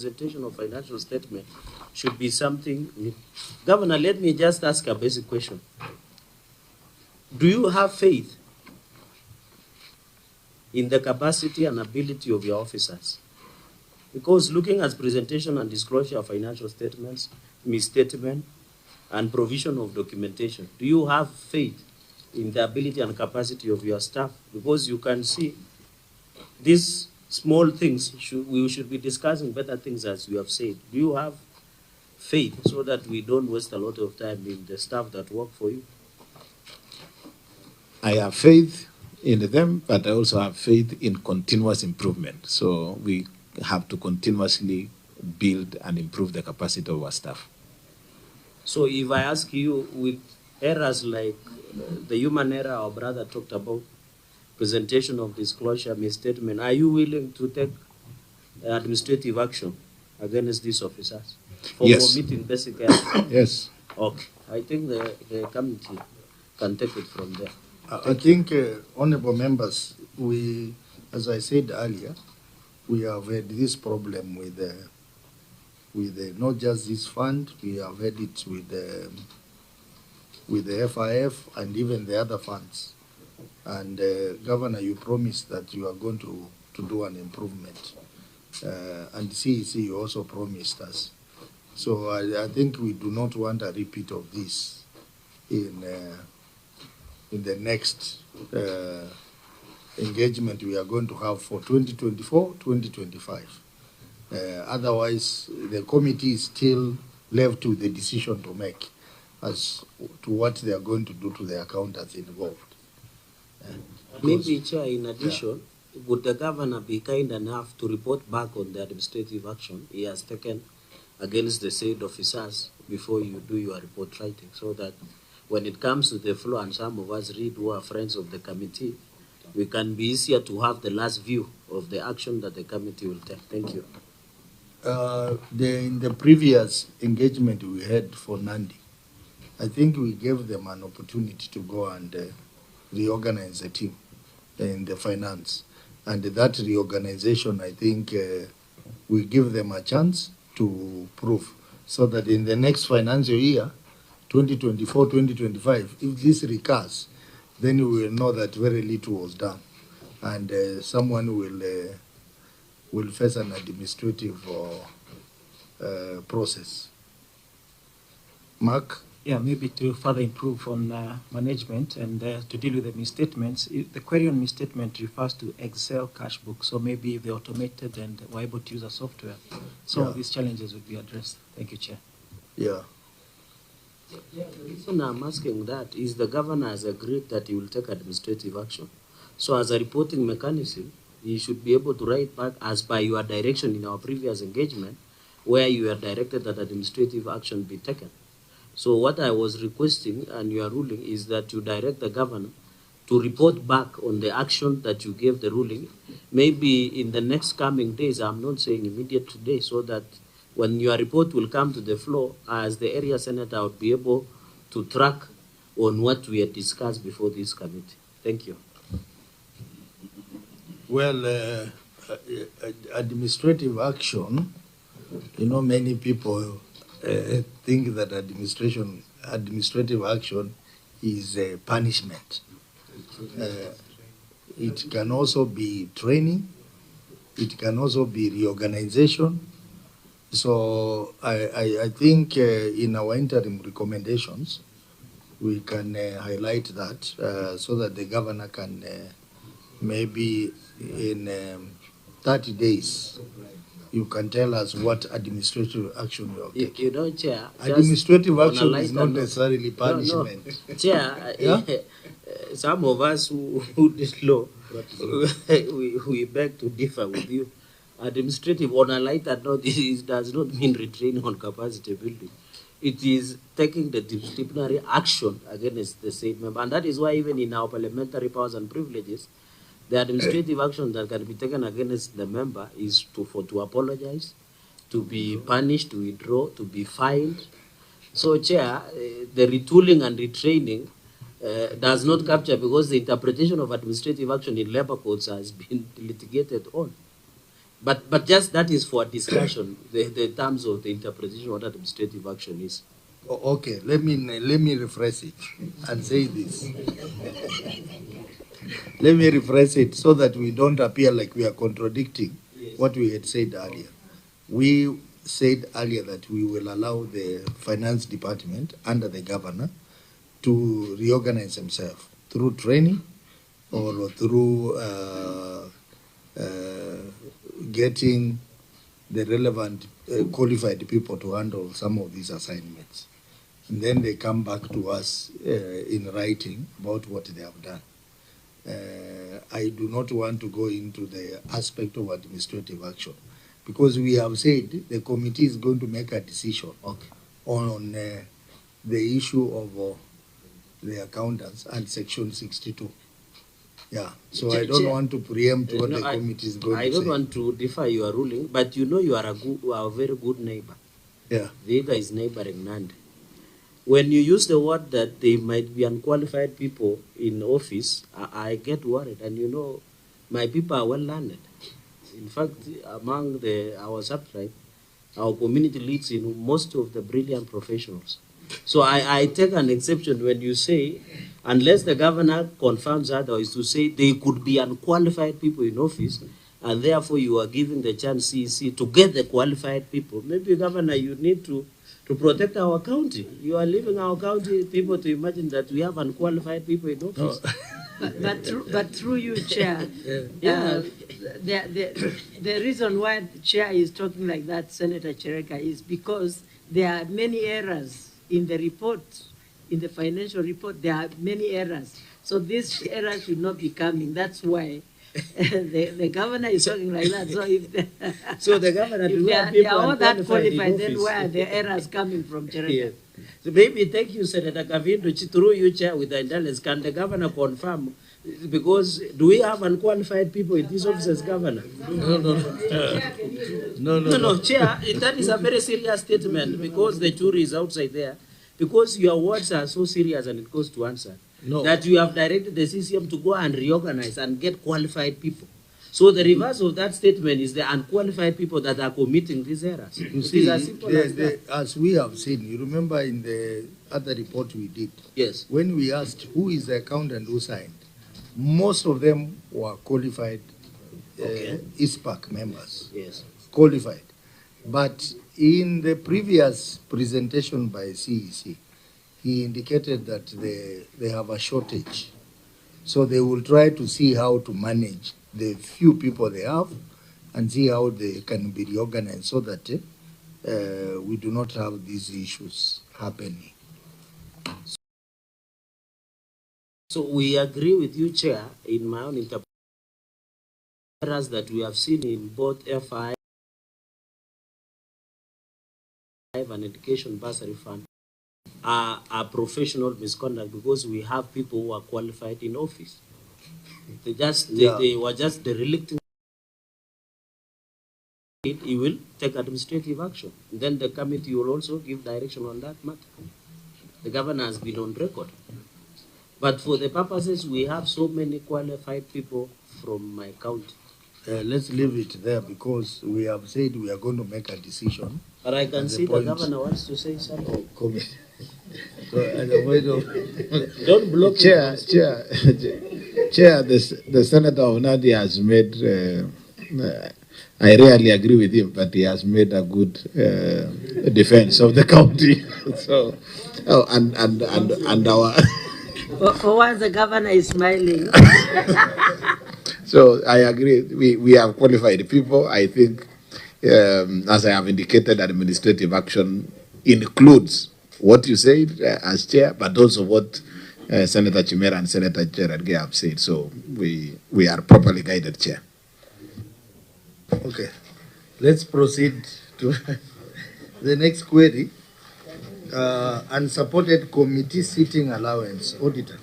presentation of financial statement should be something. Governor, let me just ask a basic question. Do you have faith in the capacity and ability of your officers? Because looking at presentation and disclosure of financial statements, misstatement, and provision of documentation, do you have faith in the ability and capacity of your staff? Because you can see these small things, we should be discussing better things, as you have said. Do you have faith so that we don't waste a lot of time in the staff that work for you? I have faith in them, but I also have faith in continuous improvement. So we have to continuously build and improve the capacity of our staff. So if I ask you, with errors like the human error our brother talked about, presentation of disclosure, misstatement, are you willing to take administrative action against these officers for omitting basic errors? Yes. Okay. I think the committee can take it from there. I think, honorable members, we, as I said earlier, we have had this problem with not just this fund, we have had it with the FIF and even the other funds. And Governor, you promised that you are going to do an improvement. And CEC, you also promised us. So I think we do not want a repeat of this in the next engagement we are going to have for 2024-2025. Otherwise, the committee is still left with the decision to make as to what they are going to do to the accountants involved. Maybe, Chair, in addition, would the governor be kind enough to report back on the administrative action he has taken against the said officers before you do your report writing, so that when it comes to the floor and some of us read who are friends of the committee, we can be easier to have the last view of the action that the committee will take. Thank you. In the previous engagement we had for Nandi, I think we gave them an opportunity to go and reorganize the team in the finance. And that reorganization, I think we give them a chance to prove, so that in the next financial year, 2024-2025, if this recurs, then we will know that very little was done. And someone will face an administrative process. Mark? Yeah, maybe to further improve on management and to deal with the misstatements. The query on misstatement refers to Excel cash book, so maybe if they're automated and we're able to use a software, some of these challenges would be addressed. Thank you, Chair. Yeah. Yeah, the reason I'm asking that is the governor has agreed that he will take administrative action. So as a reporting mechanism, he should be able to write back as by your direction in our previous engagement, where you were directed that administrative action be taken. So what I was requesting, and your ruling, is that you direct the governor to report back on the action that you gave the ruling, maybe in the next coming days. I'm not saying immediate today, so that when your report will come to the floor, as the area senator, I would be able to track on what we had discussed before this committee. Thank you. Well, administrative action, you know, many people think that administrative action is a punishment. It can also be training. It can also be reorganization. So I think in our interim recommendations, we can highlight that so that the governor can maybe in 30 days, you can tell us what administrative action you are taking. You know, Chair, administrative action is not necessarily punishment. No. Chair, yeah? Some of us who did law, we beg to differ with you. Administrative, on a lighter note, it does not mean retraining on capacity building. It is taking the disciplinary action against the state member. And that is why even in our parliamentary powers and privileges, the administrative action that can be taken against the member is to apologize, to be punished, to withdraw, to be fined. So, Chair, the retooling and retraining does not capture, because the interpretation of administrative action in labor codes has been litigated on. But just that is for discussion, the terms of the interpretation of what administrative action is. Okay, let me rephrase it and say this. Let me rephrase it so that we don't appear like we are contradicting what we had said earlier. We said earlier that we will allow the finance department under the governor to reorganize themselves through training or through getting the relevant qualified people to handle some of these assignments. And then they come back to us in writing about what they have done. I do not want to go into the aspect of administrative action because we have said the committee is going to make a decision on the issue of the accountants and section 62. Yeah, so I don't want to preempt what the committee is going to say. I don't want to defy your ruling, but you know you are a very good neighbor. Yeah. Vihiga is neighboring Nandi. When you use the word that they might be unqualified people in office, I get worried. And you know, my people are well learned. In fact, among our subtribe, our community leads in most of the brilliant professionals. So I take an exception when you say, unless the governor confirms otherwise, to say they could be unqualified people in office, and therefore you are giving the chance CEC to get the qualified people. Maybe, Governor, you need to protect our county. You are leaving our county people to imagine that we have unqualified people in office. But through you, Chair, the reason why the Chair is talking like that, Senator Cherargei, is because there are many errors in the report, in the financial report. There are many errors. So these errors should not be coming. That's why the governor is talking like that. So if the governor, if they are all that qualified, then where are the errors coming from, Cherargei? Yes. So maybe, thank you, Senator Kavindo, through you, Chair, with the intelligence, can the governor confirm? Because do we have unqualified people in these offices, Governor? No, Chair, that is a very serious statement because the jury is outside there. Because your words are so serious and it goes to answer. No. That you have directed the CCM to go and reorganize and get qualified people. So the reverse of that statement is the unqualified people that are committing these errors. You see, as we have seen, you remember in the other report we did, yes, when we asked who is the accountant who signed, most of them were qualified ISPAC members. Yes. Qualified. But in the previous presentation by CEC, he indicated that they have a shortage. So they will try to see how to manage the few people they have and see how they can be reorganized so that we do not have these issues happening. So we agree with you, Chair, in my own interpretation that we have seen in both FI and Education Bursary Fund are professional misconduct because we have people who are qualified in office. They were just derelicting it. He will take administrative action. Then the committee will also give direction on that matter. The governor has been on record. But for the purposes, we have so many qualified people from my county. Let's leave it there because we have said we are going to make a decision. But I can see the governor wants to say something. So, don't block Chair, the Senator of Nandi has made, I rarely agree with him, but he has made a good defense of the county. So, and our... For once, the governor is smiling. So I agree. We have qualified people. I think, as I have indicated, administrative action includes what you said as chair, but also what Senator Chimera and Senator Cherargei have said. So we are properly guided, Chair. Okay. Let's proceed to the next query. Unsupported committee seating allowance, auditor.